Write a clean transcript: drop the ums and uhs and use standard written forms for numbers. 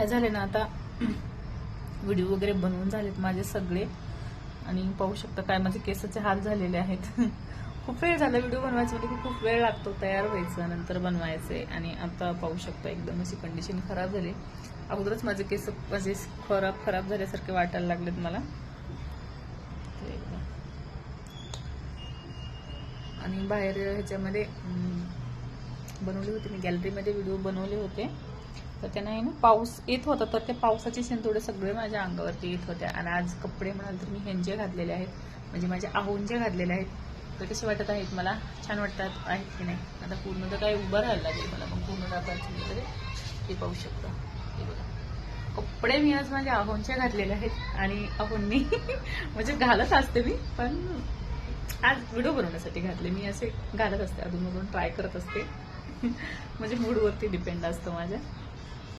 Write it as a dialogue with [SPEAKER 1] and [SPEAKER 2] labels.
[SPEAKER 1] काय झाले ना आता व्हिडिओ वगैरे बनवून झालेत माझे सगळे आणि पाहू शकता काय माझे केसाचे हाल झालेले आहेत. खूप वेळ झाला व्हिडिओ बनवायचा, म्हणजे खूप वेळ लागतो तयार व्हायचं नंतर बनवायचे. आणि आता पाहू शकता एकदम अशी कंडिशन खराब झाली. अगोदरच माझे केस माझे खराब झाल्यासारखे वाटायला लागलेत मला. आणि बाहेर ह्याच्यामध्ये बनवले होते मी, गॅलरीमध्ये व्हिडिओ बनवले होते, तर त्यांना आहे ना पाऊस येत होता, तर त्या पावसाचे शेंतोडे सगळे माझ्या अंगावरती येत होते. आणि आज कपडे म्हणाल तर मी ह्यांचे घातलेले आहेत, म्हणजे माझ्या आहोंचे घातलेले आहेत. तर कसे वाटत आहेत मला, छान वाटतात आहेत की नाही. आता पूर्ण तर काही उभं राहायला लागेल मला, मग पूर्ण दाखवायचं तरी हे पाहू शकता. हे बघा कपडे मी आज माझ्या आहोंचे घातलेले आहेत. आणि आहोंनी म्हणजे घालत असते मी, पण आज व्हिडिओ बनवण्यासाठी घातले. मी असे घालत असते, अधूनमधून ट्राय करत असते. म्हणजे मूडवरती डिपेंड असतं माझ्या.